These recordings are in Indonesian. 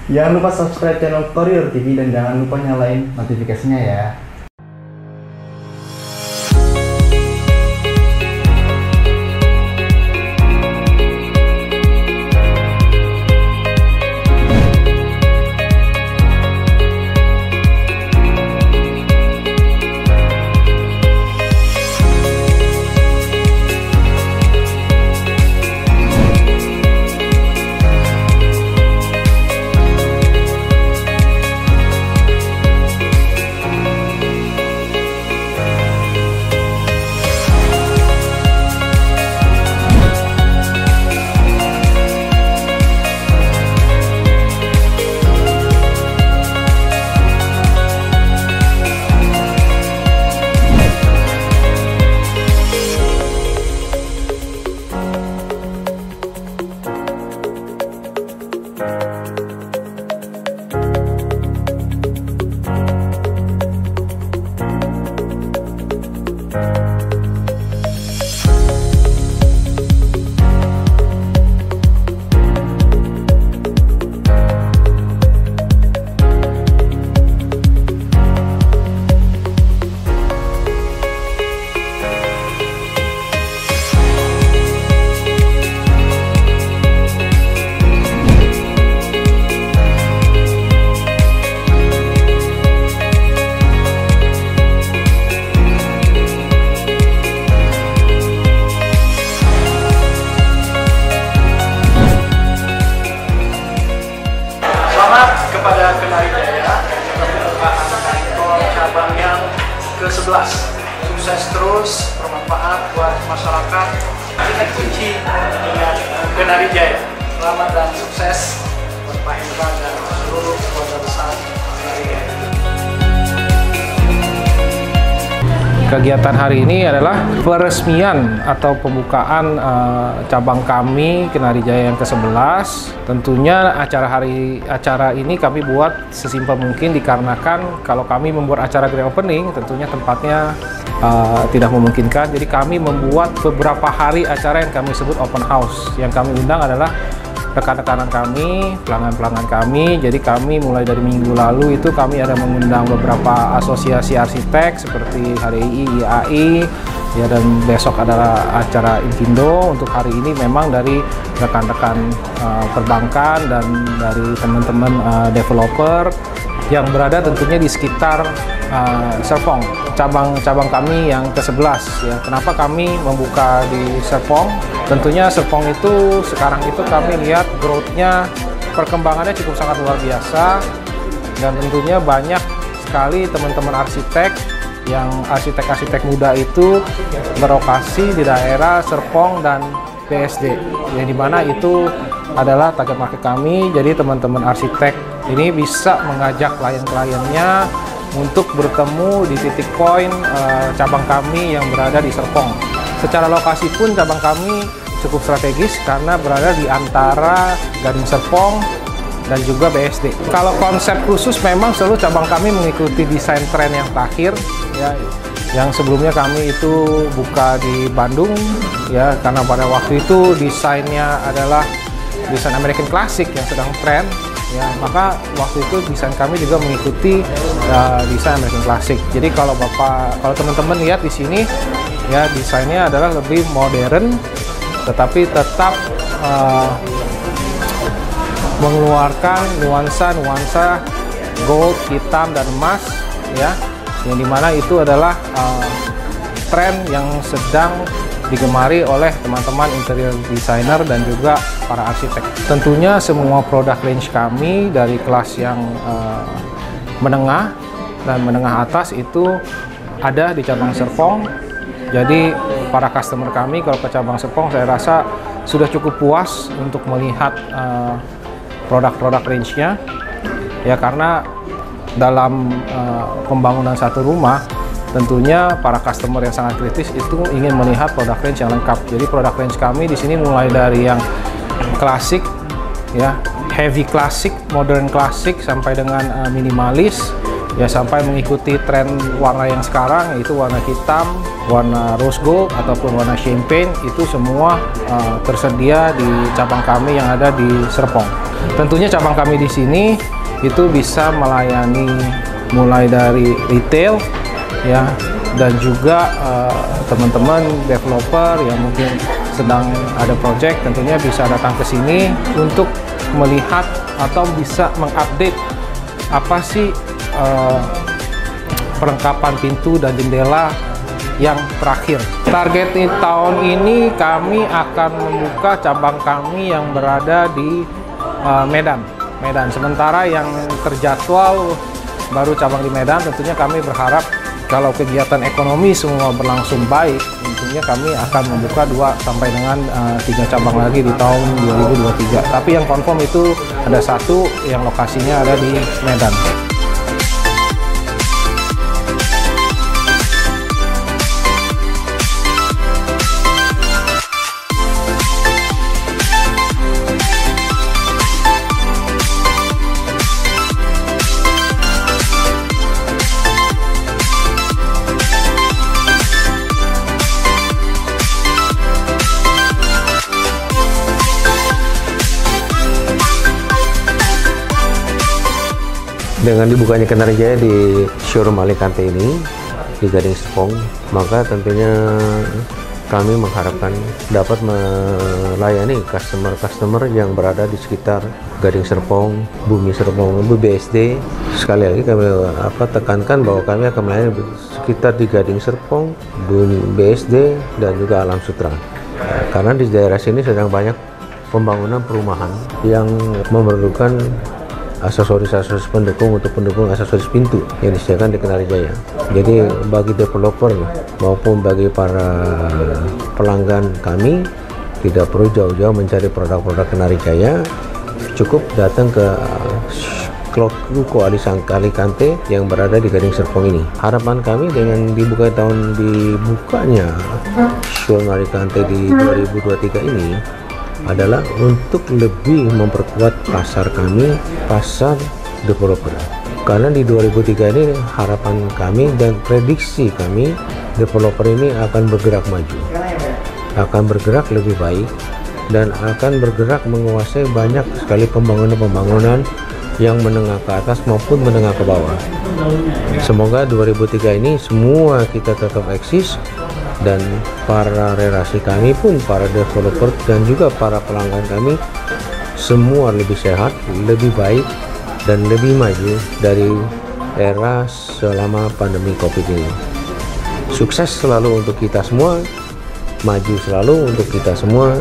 Jangan lupa subscribe channel Koridor TV dan jangan lupa nyalain notifikasinya ya. Selamat kepada Kenari Jaya pembukaan kantor cabang yang ke-11. Sukses terus, bermanfaat buat masyarakat. Kita kunci dengan Kenari Jaya. Selamat dan sukses buat Pak Hendra dan seluruh keluarga besar Kenari Jaya. Kegiatan hari ini adalah peresmian atau pembukaan cabang kami Kenari Jaya yang ke-11. Tentunya acara ini kami buat sesimpel mungkin dikarenakan kalau kami membuat acara grand opening tentunya tempatnya tidak memungkinkan. Jadi kami membuat beberapa hari acara yang kami sebut open house. Yang kami undang adalah rekan-rekanan kami, pelanggan-pelanggan kami. Jadi kami mulai dari minggu lalu itu kami ada mengundang beberapa asosiasi arsitek seperti HDI, IAI, ya, dan besok adalah acara Inkindo. Untuk hari ini memang dari rekan-rekan perbankan dan dari teman-teman developer yang berada tentunya di sekitar Serpong, cabang kami yang ke-11 ya. Kenapa kami membuka di Serpong? Tentunya Serpong itu sekarang itu kami lihat growth-nya, perkembangannya cukup sangat luar biasa, dan tentunya banyak sekali teman-teman arsitek yang arsitek-arsitek muda itu berlokasi di daerah Serpong dan BSD, yang dimana itu adalah target market kami. Jadi teman-teman arsitek ini bisa mengajak klien-kliennya untuk bertemu di titik poin cabang kami yang berada di Serpong. Secara lokasi pun cabang kami cukup strategis karena berada di antara Gading Serpong dan juga BSD. Kalau konsep khusus memang selalu cabang kami mengikuti desain tren yang terakhir ya. Yang sebelumnya kami itu buka di Bandung ya, karena pada waktu itu desainnya adalah desain American Classic yang sedang tren ya, maka waktu itu desain kami juga mengikuti desain American Classic. Jadi kalau teman-teman lihat di sini ya, desainnya adalah lebih modern tetapi tetap mengeluarkan nuansa gold, hitam, dan emas ya, yang dimana itu adalah tren yang sedang digemari oleh teman-teman interior designer dan juga para arsitek. Tentunya semua produk range kami dari kelas yang menengah dan menengah atas itu ada di cabang Serpong. Jadi para customer kami kalau ke cabang Serpong saya rasa sudah cukup puas untuk melihat produk-produk range-nya ya, karena dalam pembangunan satu rumah tentunya para customer yang sangat kritis itu ingin melihat produk range yang lengkap. Jadi produk range kami di sini mulai dari yang klasik ya, heavy klasik, modern klasik, sampai dengan minimalis ya sampai mengikuti tren warna yang sekarang, yaitu warna hitam, warna rose gold ataupun warna champagne. Itu semua tersedia di cabang kami yang ada di Serpong. Tentunya cabang kami di sini itu bisa melayani mulai dari retail ya, dan juga teman-teman developer yang mungkin sedang ada project tentunya bisa datang ke sini untuk melihat atau bisa mengupdate apa sih perlengkapan pintu dan jendela yang terakhir. Target tahun ini kami akan membuka cabang kami yang berada di Medan. Sementara yang terjadwal baru cabang di Medan. Tentunya kami berharap kalau kegiatan ekonomi semua berlangsung baik, tentunya kami akan membuka 2 sampai dengan 3 cabang lagi di tahun 2023. Tapi yang confirm itu ada 1 yang lokasinya ada di Medan. Dengan dibukanya Kenari Jaya di showroom Alicante ini di Gading Serpong, maka tentunya kami mengharapkan dapat melayani customer yang berada di sekitar Gading Serpong, Bumi Serpong, BSD. Sekali lagi kami tekankan bahwa kami akan melayani sekitar di Gading Serpong, Bumi BSD, dan juga Alam Sutra. Karena di daerah sini sedang banyak pembangunan perumahan yang memerlukan aksesoris pendukung untuk pendukung aksesoris pintu yang disediakan di Kenari Jaya. Jadi bagi developer maupun bagi para pelanggan kami tidak perlu jauh-jauh mencari produk-produk Kenari Jaya, cukup datang ke Ruko Alicante yang berada di Gading Serpong ini. Harapan kami dengan dibukanya showroom Alicante di 2023 ini adalah untuk lebih memperkuat pasar kami, pasar developer. Karena di 2003 ini harapan kami dan prediksi kami, developer ini akan bergerak maju, akan bergerak lebih baik, dan akan bergerak menguasai banyak sekali pembangunan yang menengah ke atas maupun menengah ke bawah. Semoga 2003 ini semua kita tetap eksis, dan para relasi kami pun, para developer dan juga para pelanggan kami semua lebih sehat, lebih baik, dan lebih maju dari era selama pandemi COVID ini. Sukses selalu untuk kita semua, maju selalu untuk kita semua,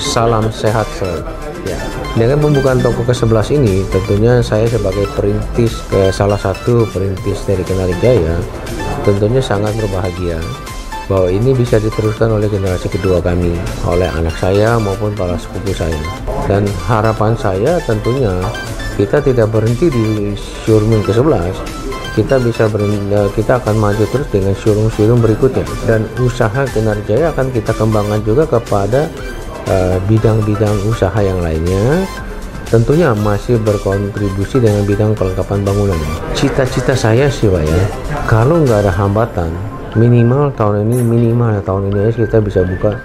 salam sehat selalu. Ya. Dengan pembukaan toko ke-11 ini, tentunya saya sebagai perintis, salah satu perintis dari Kenari Jaya, tentunya sangat berbahagia bahwa ini bisa diteruskan oleh generasi kedua kami, oleh anak saya maupun para sepupu saya. Dan harapan saya tentunya kita tidak berhenti di showroom ke-11, kita akan maju terus dengan showroom berikutnya, dan usaha Kenari Jaya akan kita kembangkan juga kepada bidang-bidang usaha yang lainnya, tentunya masih berkontribusi dengan bidang perlengkapan bangunan. Cita-cita saya sih Pak ya, kalau nggak ada hambatan, minimal tahun ini aja kita bisa buka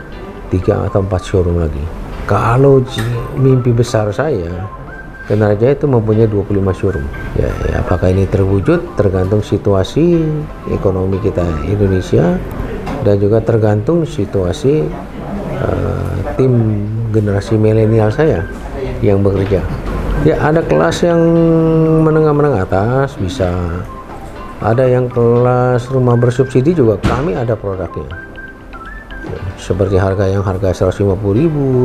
3 atau 4 showroom lagi. Kalau mimpi besar saya, Kenari Jaya itu mempunyai 25 showroom. Ya, apakah ini terwujud tergantung situasi ekonomi kita Indonesia, dan juga tergantung situasi tim generasi milenial saya yang bekerja. Ya, ada kelas yang menengah atas bisa. Ada yang kelas rumah bersubsidi juga kami ada produknya. Ya, seperti harga 150.000,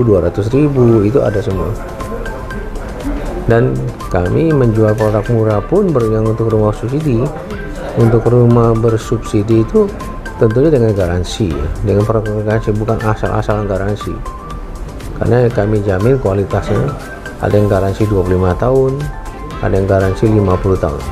200.000 itu ada semua. Dan kami menjual produk murah pun yang untuk rumah subsidi. Untuk rumah bersubsidi itu tentunya dengan garansi, dengan garansi, bukan asal-asalan garansi. Karena kami jamin kualitasnya. Ada yang garansi 25 tahun, ada yang garansi 50 tahun.